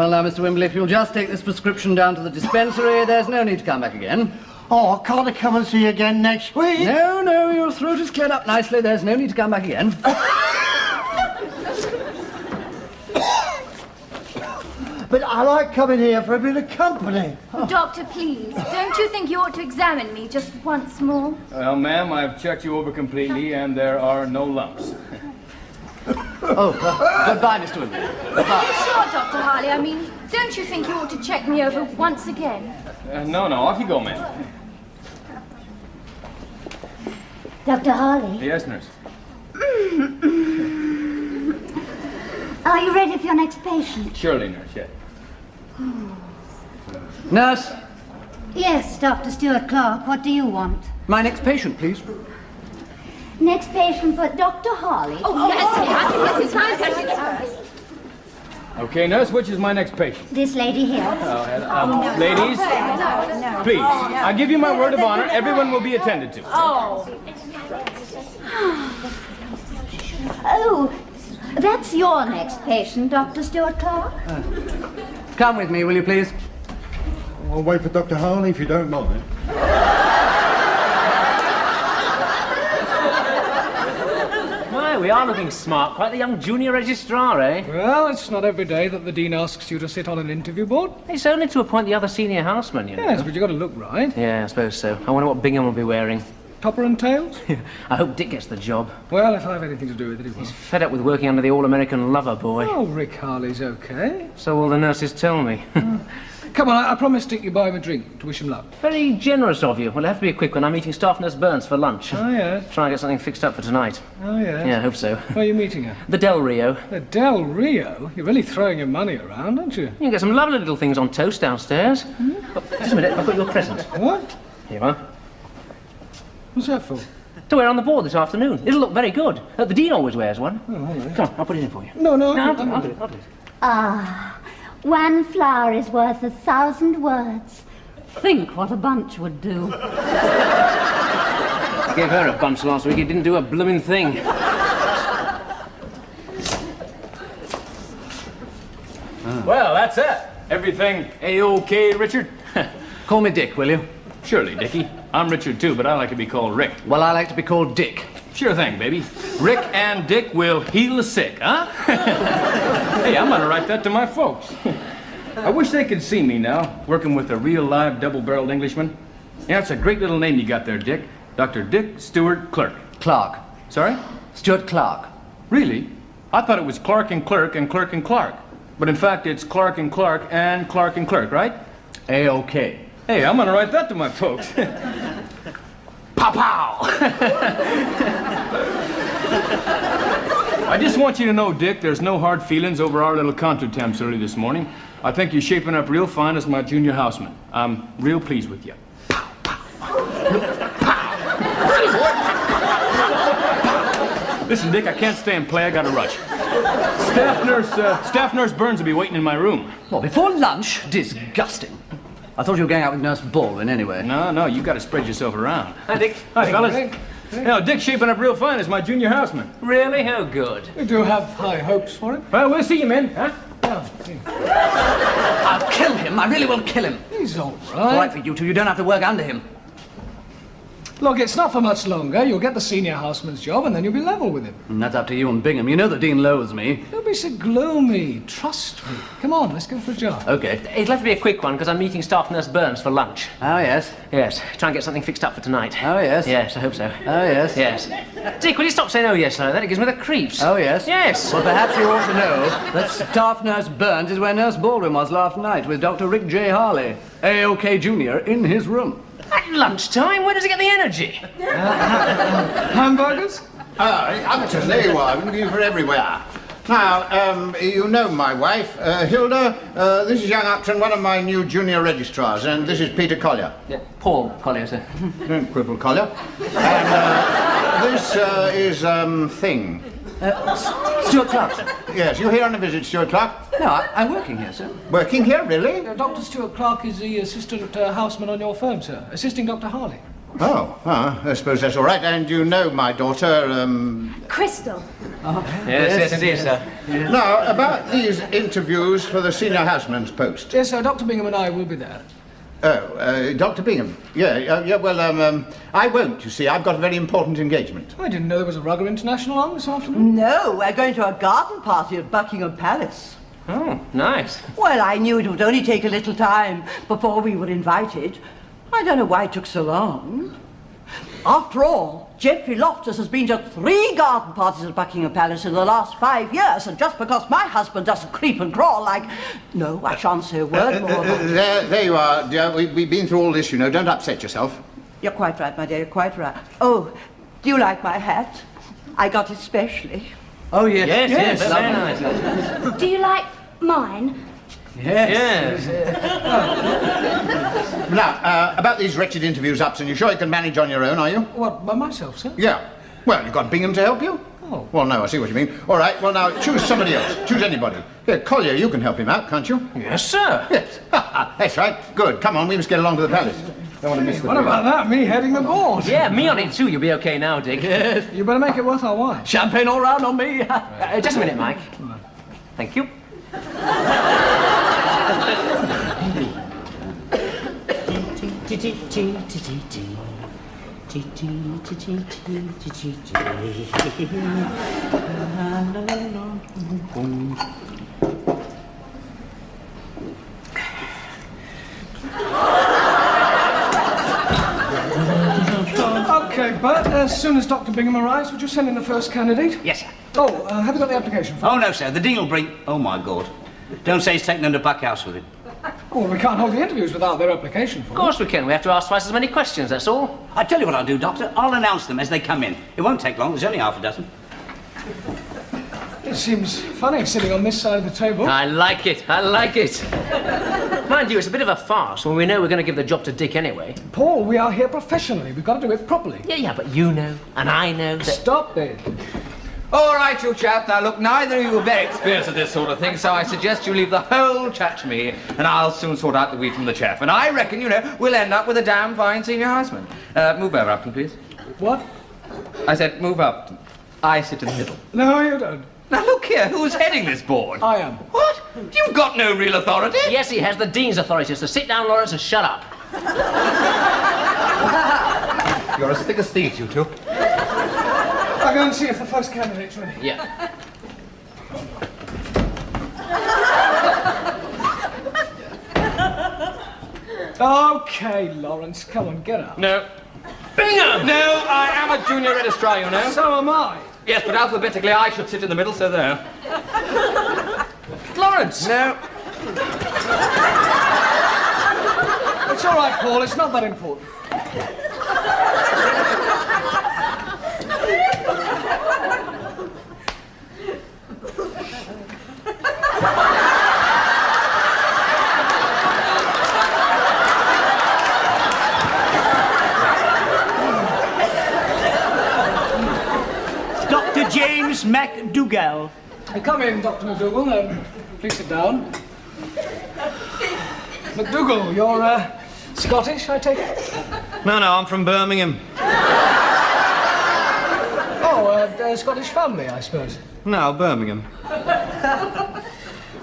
Well, now, Mr. Wimbley, if you'll just take this prescription down to the dispensary, there's no need to come back again. Oh, can't I come and see you again next week? No, no, your throat is cleared up nicely. There's no need to come back again. But I like coming here for a bit of company. Oh. Doctor, please, don't you think you ought to examine me just once more? Well, ma'am, I've checked you over completely, and there are no lumps. Goodbye, Mr. Wimbley. Are you sure, Dr. Harley? I mean, don't you think you ought to check me over once again? No, off you go, ma'am. Dr. Harley? Yes, nurse. Are you ready for your next patient? Surely, nurse, yes. Nurse? Yes, Dr. Stuart Clark. What do you want? My next patient, please. Next patient for Dr. Harley. Oh, yes. Okay, nurse, which is my next patient? This lady here. Ladies, please, I give you my word of honor, everyone will be attended to. Oh, that's your next patient, Dr. Stuart Clark. Come with me, will you, please? I'll wait for Dr. Harley if you don't mind. My, we are looking smart. Quite the young junior registrar, eh? Well, it's not every day that the Dean asks you to sit on an interview board. It's only to appoint the other senior houseman, you know. Yes, but you've got to look right. Yeah, I suppose so. I wonder what Bingham will be wearing. Topper and tails? I hope Dick gets the job. Well, if I have anything to do with it, he will. He's fed up with working under the all-American lover boy. Oh, Rick Harley's okay. So all the nurses tell me. Come on, I promised Dick you'd buy him a drink to wish him luck. Very generous of you. Well, it'll have to be a quick one. I'm meeting Staff Nurse Burns for lunch. Oh, yeah? Try and get something fixed up for tonight. Oh, yeah? Yeah, I hope so. Where are you meeting her? The Del Rio. The Del Rio? You're really throwing your money around, aren't you? You can get some lovely little things on toast downstairs. Oh, just a minute, I've got your present. What? Here you are. What's that for? To wear on the board this afternoon. It'll look very good. The Dean always wears one. Oh, all right. Come on, I'll put it in for you. No, I'll do it. Ah, one flower is worth 1,000 words. Think what a bunch would do. I gave her a bunch last week. It didn't do a blooming thing. Well, that's it. Everything A-OK, Richard? Call me Dick, will you? Surely, Dickie. I'm Richard too, but I like to be called Rick. Well, I like to be called Dick. Sure thing, baby. Rick and Dick will heal the sick, huh? Hey, I'm gonna write that to my folks. I wish they could see me now, working with a real live double-barreled Englishman. Yeah, it's a great little name you got there, Dick. Dr. Dick Stewart Clerk. Clark. Sorry? Stuart Clark. Really? I thought it was Clark and Clerk and Clerk and Clark. But in fact, it's Clark and Clark and Clark and Clerk, right? A-OK. Hey, I'm gonna write that to my folks. Pow-pow! I just want you to know, Dick, there's no hard feelings over our little contretemps early this morning. I think you're shaping up real fine as my junior houseman. I'm real pleased with you. Listen, Dick, I can't stay and play. I gotta rush. Staff Nurse Burns will be waiting in my room. Well, before lunch? Disgusting. I thought you were going out with Nurse Baldwin anyway. No, you gotta spread yourself around. Hi, Dick. Hi, fellas. Hey. You know, Dick's shaping up real fine as my junior houseman. Really? How good. We do have high hopes for him. Well, we'll see you, men, huh? Oh, I'll kill him. I really will kill him. he's all All right right. for you two. You don't have to work under him. Look, it's not for much longer. You'll get the senior houseman's job and then you'll be level with him. And that's up to you and Bingham. You know the Dean loathes me. Don't be so gloomy. Trust me. Come on, let's go for a jog. Okay. It'll have to be a quick one because I'm meeting Staff Nurse Burns for lunch. Oh, yes. Yes, try and get something fixed up for tonight. Oh, yes. Yes, I hope so. Oh, yes. Yes. Dick, will you stop saying oh yes like that? It gives me the creeps. Oh, yes. Yes. Well, perhaps you ought to know that Staff Nurse Burns is where Nurse Baldwin was last night with Dr. Rick J. Harley, A.O.K. Jr., in his room. At lunchtime? Where does he get the energy? Hamburgers? Upton, there you are. I'm looking for everywhere. Now, you know my wife, Hilda. This is young Upton, one of my new junior registrars, and this is Peter Collier. Yeah, Paul Collier, sir. Don't cripple Collier. And this is Thing. Stuart Clark, sir. Yes, you here on a visit, Stuart Clark? No, I'm working here, sir. Working here, really? Dr. Stuart Clark is the assistant houseman on your firm, sir. Assisting Dr. Harley. I suppose that's all right. And you know my daughter, Crystal. Yes, indeed, sir. Now, about these interviews for the senior houseman's post. Yes, sir, Dr. Bingham and I will be there. Oh, Dr. Bingham. Well, I won't, you see. I've got a very important engagement. I didn't know there was a Rugger International on this afternoon. No, we're going to a garden party at Buckingham Palace. Oh, nice. Well, I knew it would only take a little time before we were invited. I don't know why it took so long. After all, Geoffrey Loftus has been to 3 garden parties at Buckingham Palace in the last 5 years, and just because my husband doesn't creep and crawl like... No, I shan't say a word more. There you are, dear. We've been through all this, you know. Don't upset yourself. You're quite right, my dear, you're quite right. Oh, do you like my hat? I got it specially. Oh, yes. Yes, very nice. Do you like mine? Yes. Now, about these wretched interviews, Upton, you sure you can manage on your own, are you? What, by myself, sir? Yeah. Well, you've got Bingham to help you? Oh. Well, no, I see what you mean. All right, well, now, choose somebody else. Choose anybody. Here, Collier, you can help him out, can't you? Yes, sir. Yes. That's right. Good. Come on, we must get along to the palace. Don't want to miss the What about that? Me heading the board? Yeah, me on it too. You'll be okay now, Dick. Yes. You better make it worth our while. Champagne all round on me. Just a minute, Mike. Thank you. Okay, Bert, as soon as Dr. Bingham arrives, would you send in the first candidate? Yes, sir. Oh, have you got the application form? Oh, no, sir. The Dean will bring... Oh, my God. Don't say he's taken them to Buckhouse with him. Oh, we can't hold the interviews without their application form. Of course we can. We have to ask twice as many questions, that's all. I tell you what I'll do, Doctor. I'll announce them as they come in. It won't take long. There's only half a dozen. It seems funny sitting on this side of the table. I like it. I like it. Mind you, it's a bit of a farce when we know we're going to give the job to Dick anyway. Paul, we are here professionally. We've got to do it properly. Yeah, but you know, and I know that... Stop it. All right, you chaps. Now, look, neither of you are very experienced at this sort of thing, so I suggest you leave the whole chat to me, and I'll soon sort out the wheat from the chaff. And I reckon, you know, we'll end up with a damn fine senior houseman. Move over, Upton, please. What? I said move up. I sit in the middle. No, you don't. Now, look here. Who's heading this board? I am. What? You've got no real authority? Yes, he has the Dean's authority, so sit down, Lawrence, and shut up. You're as thick as thieves, you two. I'll go and see if the first candidate's ready. Yeah. Okay, Lawrence, come on, get up. No. Bingham! No, I am a junior registrar, you know. So am I. Yes, but alphabetically I should sit in the middle, so there. Lawrence! No. It's all right, Paul, it's not that important. Dr. James MacDougall. Come in, Dr. McDougall. Please sit down. McDougall, you're Scottish, I take it? No, I'm from Birmingham. Oh, a Scottish family, I suppose. No, Birmingham.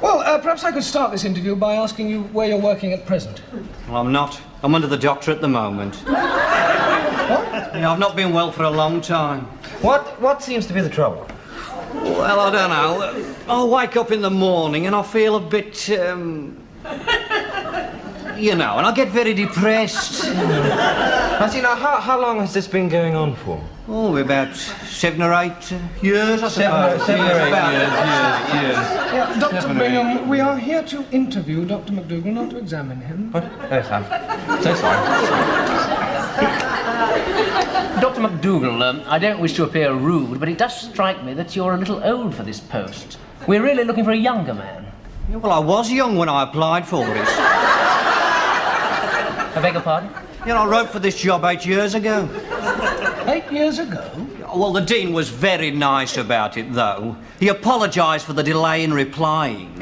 Well, perhaps I could start this interview by asking you where you're working at present. Well, I'm not. I'm under the doctor at the moment. What? Yeah, I've not been well for a long time. What seems to be the trouble? Well, I don't know. I'll wake up in the morning and I feel a bit, you know, and I get very depressed. Now, see, how long has this been going on for? Oh, about 7 or 8 years, I suppose. Seven or eight About years. Yeah, Dr. Bingham, we are here to interview Dr. McDougall, not to examine him. What? Yes, I'm so sorry. Dr. McDougall, I don't wish to appear rude, but it does strike me that you're a little old for this post. We're really looking for a younger man. Yeah, well, I was young when I applied for it. I beg your pardon? You know, I wrote for this job 8 years ago. 8 years ago? Well, the Dean was very nice about it, though. He apologised for the delay in replying.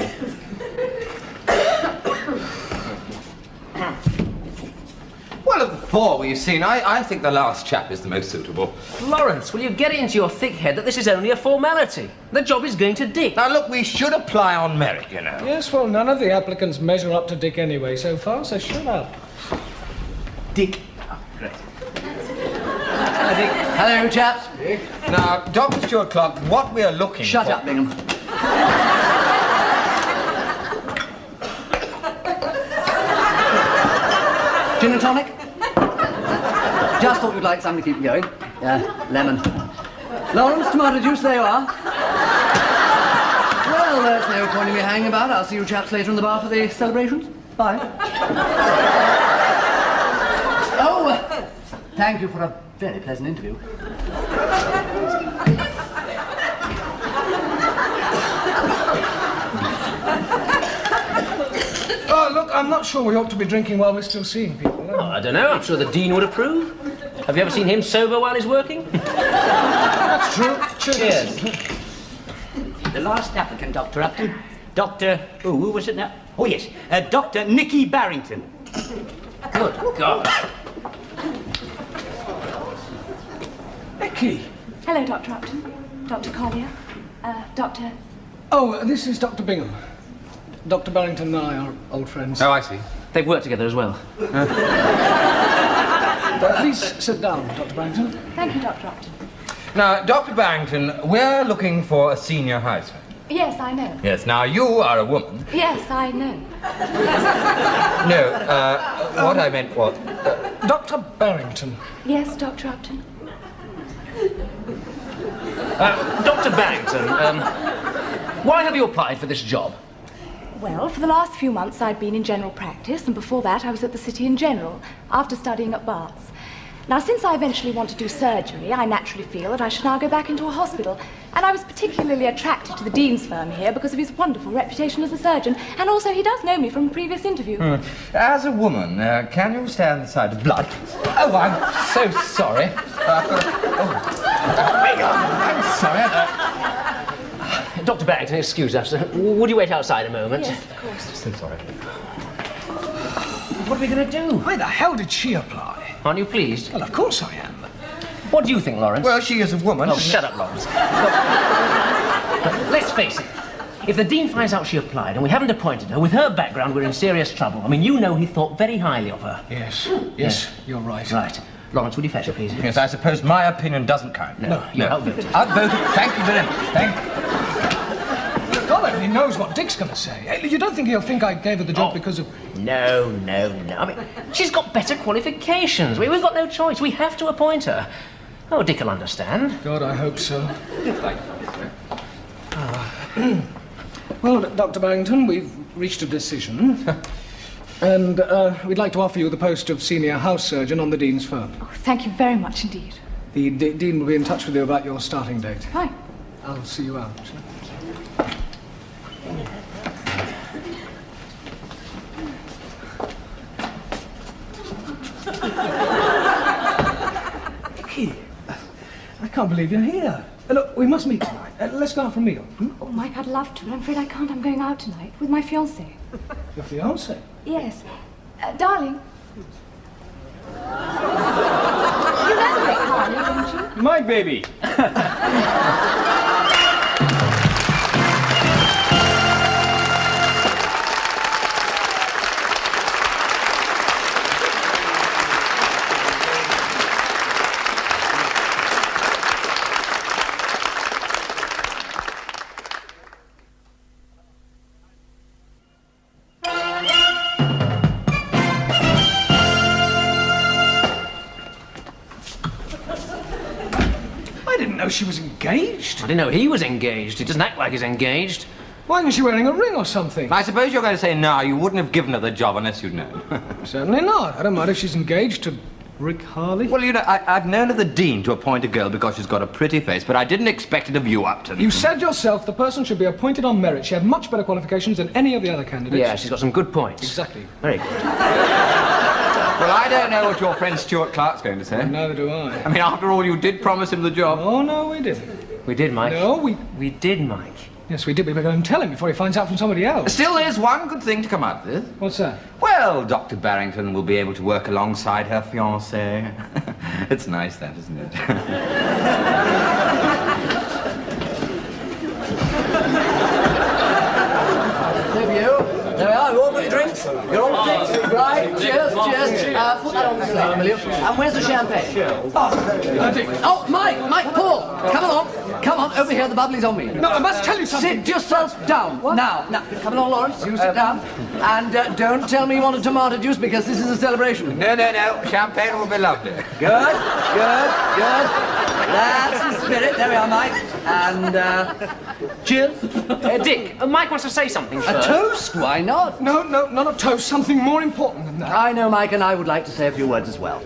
Well, of the four we've seen, I think the last chap is the most suitable. Lawrence, will you get it into your thick head that this is only a formality? The job is going to Dick. Now, look, we should apply on merit, you know. Yes, well, none of the applicants measure up to Dick anyway so far, so shut up. Dick. Oh, great. Dick. Hello, chaps. Dick. Now, Dr. Stuart Clark, what we are looking for... Shut up, Bingham. Gin and tonic? Just thought you'd like something to keep you going. Lemon. Lawrence, tomato juice, there you are. Well, there's no point in me hanging about. I'll see you chaps later in the bar for the celebrations. Bye. Oh, thank you for a very pleasant interview. Oh, look, I'm not sure we ought to be drinking while we're still seeing people. Oh, I don't know. I'm sure the Dean would approve. Have you ever seen him sober while he's working? That's true. Cheers. The last applicant, Dr. Upton. Dr... Oh, who was it now? Oh, yes. Dr. Nicky Barrington. Good God. Nicky. Hello, Dr. Upton. Dr. Collier. Doctor... Oh, this is Dr. Bingham. Dr. Barrington and I are old friends. Oh, I see. They've worked together as well. Please sit down, Dr. Barrington. Thank you, Dr. Upton. Now, Dr. Barrington, we're looking for a senior houseman. Yes, I know. Yes, now you are a woman. Yes, I know. No, what I meant was... Dr. Barrington. Yes, Dr. Upton. Dr. Barrington, why have you applied for this job? Well, for the last few months I'd been in general practice, and before that I was at the City in General, after studying at Bath. Now, since I eventually want to do surgery, I naturally feel that I should now go back into a hospital. And I was particularly attracted to the Dean's firm here because of his wonderful reputation as a surgeon, and also he does know me from a previous interview. As a woman, can you stand the sight of blood? Oh, I'm so sorry. I'm sorry. Dr. Barrington, excuse us. Would you wait outside a moment? Yes, of course. So sorry. What are we going to do? Why the hell did she apply? Aren't you pleased? Well, of course I am. What do you think, Lawrence? Well, she is a woman. Oh, shut up, Lawrence. Let's face it. If the Dean finds out she applied and we haven't appointed her, with her background, we're in serious trouble. I mean, you know he thought very highly of her. Yes, you're right. Right. Lawrence, would you fetch her, please? Yes, I suppose my opinion doesn't count. No, you're outvoted. Outvoted. Thank you very much. Thank you. God, he knows what Dick's going to say. You don't think he'll think I gave her the job because of... No. I mean, she's got better qualifications. We've got no choice. We have to appoint her. Oh, Dick will understand. God, I hope so. Well, Dr. Barrington, we've reached a decision. And we'd like to offer you the post of senior house surgeon on the Dean's firm. Oh, thank you very much indeed. The Dean will be in touch with you about your starting date. Fine. I'll see you out. Nicky, I can't believe you're here. Look, we must meet tonight. Let's go out for a meal. Oh, Mike, I'd love to, but I'm afraid I can't. I'm going out tonight with my fiancé. Your fiancé? Yes. Darling. You know Rick Harley, don't you? My baby. She was engaged? I didn't know he was engaged. He doesn't act like he's engaged. Why isn't she wearing a ring or something? I suppose you're going to say no, you wouldn't have given her the job unless you'd known. Certainly not. I don't mind if she's engaged to Rick Harley. Well, you know, I've known of the Dean to appoint a girl because she's got a pretty face, but I didn't expect it of you, Upton. You said yourself the person should be appointed on merit. She had much better qualifications than any of the other candidates. Yeah, she's got some good points. Exactly. Very good. Well, I don't know what your friend Stuart Clark's going to say. Well, neither do I. I mean, after all, you did promise him the job. Oh, no, we didn't. We did, Mike. No, we did, Mike. Yes, we did. We were going to tell him before he finds out from somebody else. Still, there's one good thing to come out of this. What's that? Well, Dr. Barrington will be able to work alongside her fiancé. It's nice, that, isn't it? There we are, you all got your drinks? You're all fixed, right? Cheers, cheers. Put that on the slate, will you? And where's the champagne? Oh, Mike, Paul, come on, over here, the bubbly's on me. No, I must tell you something. Sit yourself down, now. Come along, Lawrence, you sit down. And don't tell me you want a tomato juice, because this is a celebration. No, champagne will be lovely. Good. That's the spirit. There we are, Mike. And, cheers. Dick, Mike wants to say something first. A toast? Why not? No, not a toast. Something more important than that. I know, Mike, and I would like to say a few words as well.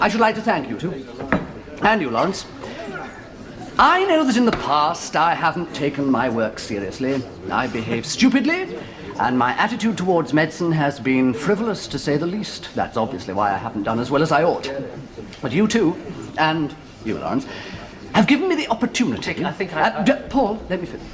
I should like to thank you, too. And you, Lawrence. I know that in the past I haven't taken my work seriously. I behaved stupidly, and my attitude towards medicine has been frivolous, to say the least. That's obviously why I haven't done as well as I ought. But you, too, and you, Lawrence, have given me the opportunity... Dick, I think Paul, let me finish.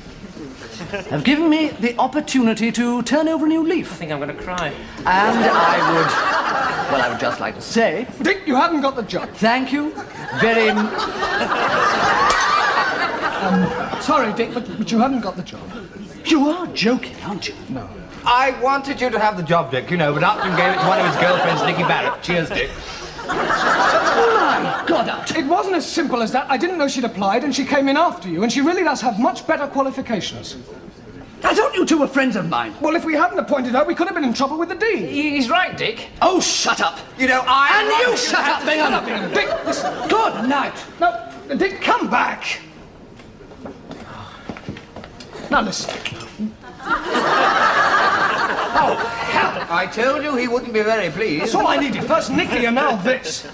Have given me the opportunity to turn over a new leaf. I think I'm going to cry. And I would just like to say... Dick, you haven't got the job. Thank you very... Sorry, Dick, but you haven't got the job. You are joking, aren't you? No. I wanted you to have the job, Dick, you know, but Upton gave it to one of his girlfriends, Nicky Barrett. Cheers, Dick. My God, Upton. It wasn't as simple as that. I didn't know she'd applied, and she came in after you, and she really does have much better qualifications. I thought you two were friends of mine. Well, if we hadn't appointed her, we could have been in trouble with the dean. He's right, Dick. Oh, shut up. You know, And you shut up, Bingham. Dick, listen. Good night. No, Dick, come back. Now, listen. Oh, hell! I told you he wouldn't be very pleased. That's all I needed. First Nicky, and now this.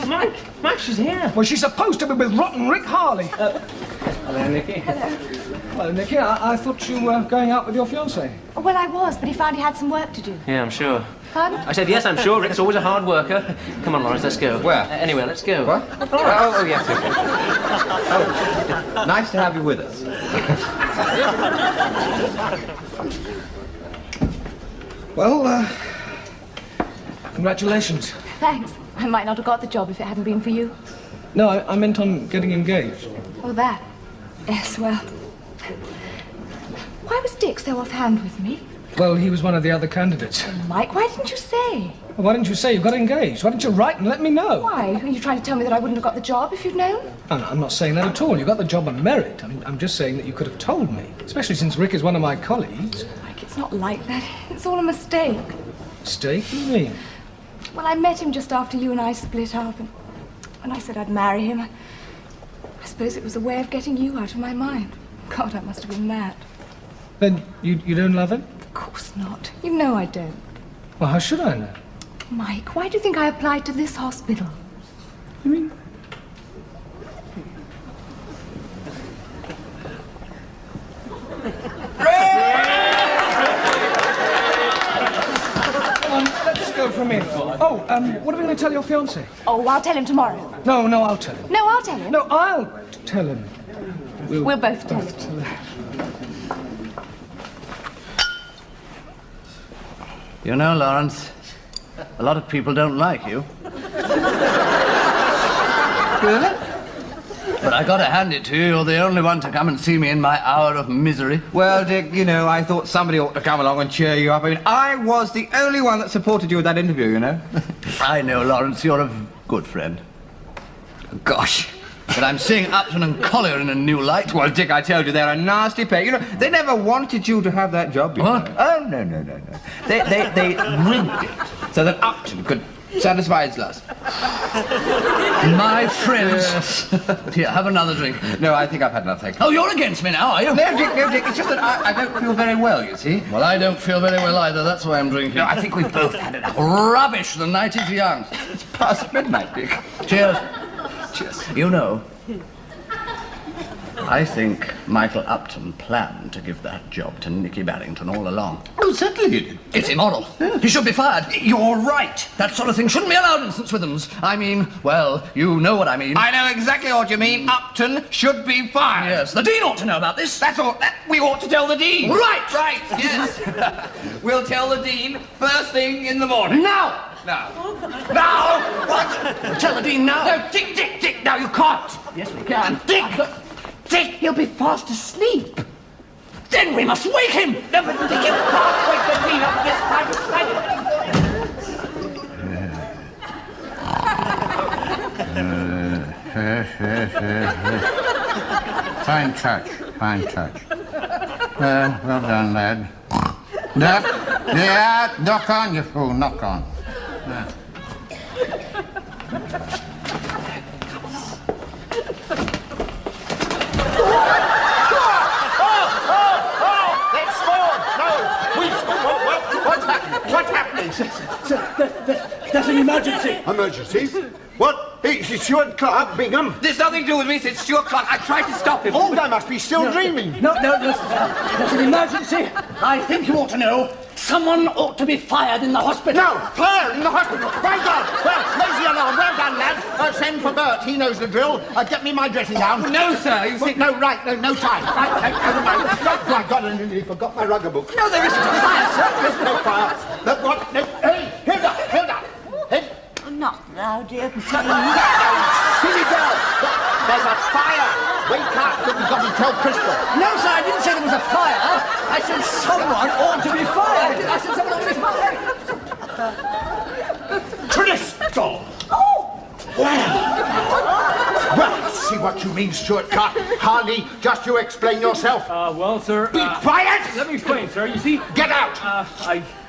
Mike, she's here. Well, she's supposed to be with rotten Rick Harley. Hello, Nicky. Hello, Nicky. I thought you were going out with your fiancé. Well, I was, but he found he had some work to do. Yeah, I'm sure. Pardon? I said, yes, I'm sure. Rick's always a hard worker. Come on, Lawrence, let's go. Where? Anywhere, let's go. What? Oh, yes. Oh, nice to have you with us. Well, congratulations. Thanks. I might not have got the job if it hadn't been for you. No, I meant on getting engaged. Oh, that. Yes, well... Why was Dick so offhand with me? Well, he was one of the other candidates. Mike, why didn't you say? Well, why didn't you say you got engaged? Why didn't you write and let me know? Why? Are you trying to tell me that I wouldn't have got the job if you'd known? I'm not saying that at all. You got the job on merit. I'm just saying that you could have told me. Especially since Rick is one of my colleagues. Mike, it's not like that. It's all a mistake. Mistake? What do you mean? Well, I met him just after you and I split up, and when I said I'd marry him, I suppose it was a way of getting you out of my mind. God, I must have been mad. Then you don't love him? Of course not. You know I don't. Well, how should I know? Mike, why do you think I applied to this hospital? You mean? Let's go from here. Oh, what are we going to tell your fiancé? Oh, I'll tell him tomorrow. No, I'll tell him. No, I'll tell him. No, I'll tell him. We'll both tell him. You know, Lawrence, a lot of people don't like you. Really? But I gotta hand it to you, you're the only one to come and see me in my hour of misery. Well, Dick, you know, I thought somebody ought to come along and cheer you up. I mean, I was the only one that supported you with that interview, you know. I know, Lawrence, you're a good friend. Gosh. But I'm seeing Upton and Collier in a new light. Well, Dick, I told you, they're a nasty pair. You know, they never wanted you to have that job. What? Oh, no. They rigged it so that Upton could satisfy his lust. My friends. Here, have another drink. No, I think I've had enough, thank you. Oh, you're against me now, are you? No, Dick, it's just that I don't feel very well, you see. Well, I don't feel very well either, that's why I'm drinking. No, I think we've both had enough. Rubbish, the night is young. It's past midnight, Dick. Cheers. Cheers. You know, I think Michael Upton planned to give that job to Nicky Barrington all along. Oh, certainly he did. It's immoral. He should be fired. You're right. That sort of thing shouldn't be allowed in St. Swithin's. I mean, well, you know what I mean. I know exactly what you mean. Upton should be fired. Yes, the Dean ought to know about this. That's all. We ought to tell the Dean. Right. Right, yes. We'll tell the Dean first thing in the morning. Now! Now. Now! What? Tell the Dean now. No, Dick, no, you can't. Yes, we can. Dick, he'll be fast asleep. Then we must wake him! No, but Dick, you can't wake the Dean up this time. Fine touch, fine touch. Well done, lad. Yeah, knock on, you fool, knock on. Yeah. What's happening? Sir, there's an emergency. Emergency? What? It's Stuart Clark, Bingham. There's nothing to do with me. It's Stuart Clark. I tried to stop him. Oh, I must be still dreaming. No, sir. There's an emergency. I think you ought to know. Someone ought to be fired in the hospital. No, fire in the hospital. By God. Well, raise the alarm. Well done, lad. Send for Bert. He knows the drill. Get me my dressing gown. No, sir. You see... No, right. No time. Right, never mind. My God, I nearly forgot my rugger book. No, there isn't a fire, sir. There's no fire. Look, what? No. Hey, Hilda. Hey. Not now, dear. Silly girl. There's a fire. Wake up. We've got to tell Crystal. No, sir, I didn't say there was a fire. I said someone ought to be fired. I said someone ought to be fired. Crystal! Oh! Well, see what you mean, Stuart Clark. Harley, just you explain yourself. Well, sir... Be quiet! Let me explain, sir. You see... Get out!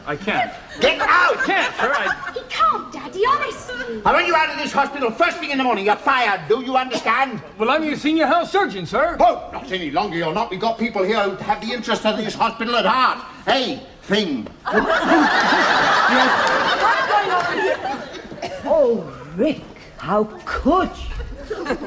I can't. Get out! I can't, sir. He can't, Daddy, honest. I want you out of this hospital first thing in the morning. You're fired. Do you understand? Well, I'm your senior house surgeon, sir. Oh, not any longer you're not. We've got people here who have the interest of this hospital at heart. Hey, thing. Oh, Rick, how could you?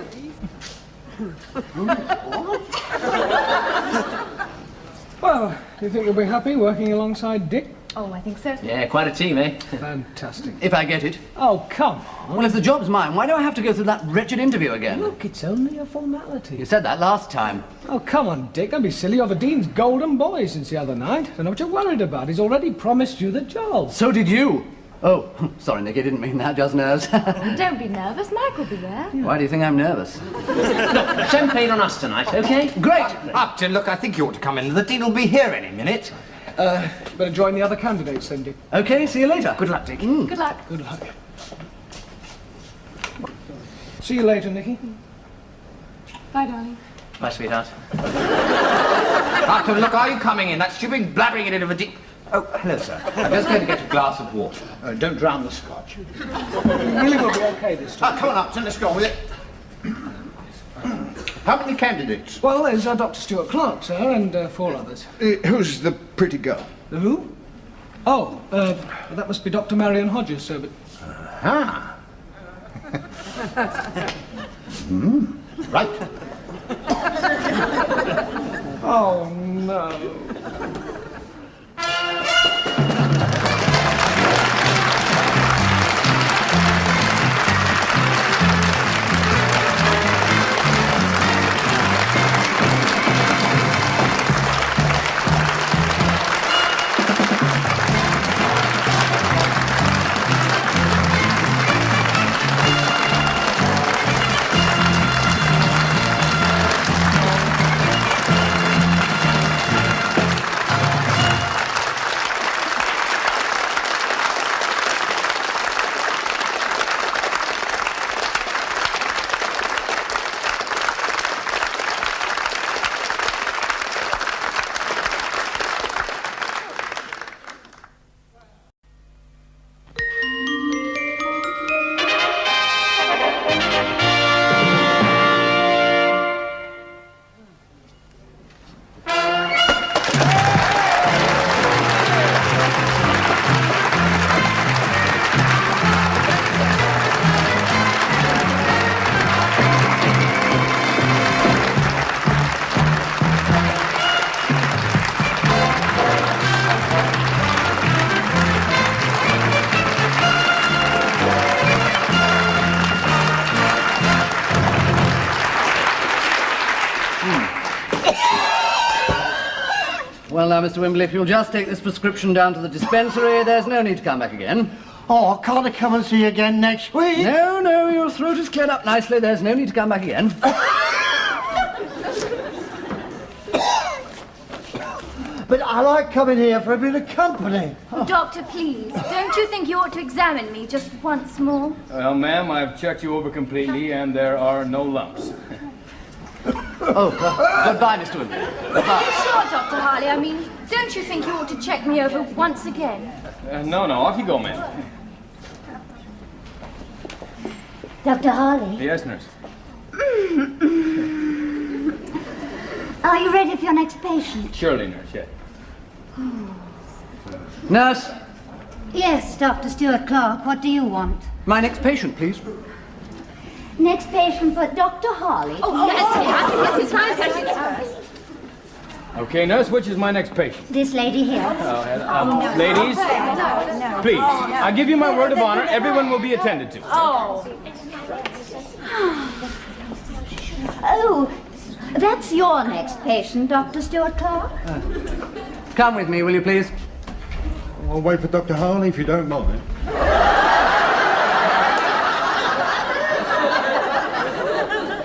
Well, you think you'll be happy working alongside Dick? Oh, I think so. Yeah, quite a team, eh? Fantastic. If I get it. Oh, come on. Well, if the job's mine, why do I have to go through that wretched interview again? Look, it's only a formality. You said that last time. Oh, come on, Dick. Don't be silly. You're the Dean's golden boy since the other night. I don't know what you're worried about. He's already promised you the job. So did you. Oh, sorry, Nick, I didn't mean that, just nerves. Don't be nervous. Mike will be there. Why do you think I'm nervous? Look, champagne on us tonight, okay? Great! Upton, look, I think you ought to come in. The Dean will be here any minute. Better join the other candidates then, Dick. Okay, see you later. Good luck, Dick. Good luck. Good luck. See you later, Nicky. Bye, darling. Bye, sweetheart. Upton, look, are you coming in? That stupid blabbering it into the Dean... Oh, hello, sir. I'm just going to get a glass of water. Don't drown the scotch. Really will be okay this time. Come on, Upton, let's go on with it. How many candidates? Well, there's Dr. Stuart Clark, sir, and 4 others. Who's the pretty girl? The who? Oh, that must be Dr. Marion Hodges, sir, but... Ah. Right. Oh, no. Well, now, Mr. Wimbley, if you'll just take this prescription down to the dispensary, there's no need to come back again. Oh, can't I come and see you again next week? No, no, your throat is cleared up nicely. There's no need to come back again. But I like coming here for a bit of company. Doctor, please, don't you think you ought to examine me just once more? Well, ma'am, I've checked you over completely, and there are no lumps. Goodbye, Mr. Wimbley. Goodbye. Sure, Dr. Harley. I mean, don't you think you ought to check me over once again? No, off you go, ma'am. Dr. Harley, Yes, nurse. are you ready for your next patient? Surely, nurse, yes. Nurse, Yes, Dr. Stuart Clark, what do you want? my next patient, please. Next patient for Dr. Harley. Okay, nurse, which is my next patient? This lady here. Ladies, please, I give you my word of honor, everyone will be attended to. Oh, that's your next patient, Dr. Stuart Clark. Come with me, will you, please? I'll wait for Dr. Harley if you don't mind.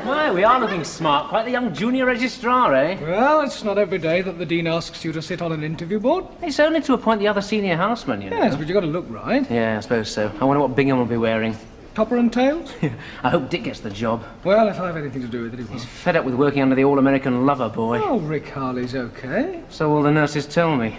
My, we are looking smart. Quite the young junior registrar, eh? Well, it's not every day that the Dean asks you to sit on an interview board. It's only to appoint the other senior houseman, you know. Yes, but you've got to look right. Yeah, I suppose so. I wonder what Bingham will be wearing. Topper and tails? I hope Dick gets the job. Well, if I have anything to do with it, he will. He's fed up with working under the all-American lover boy. Oh, Rick Harley's okay. So all the nurses tell me.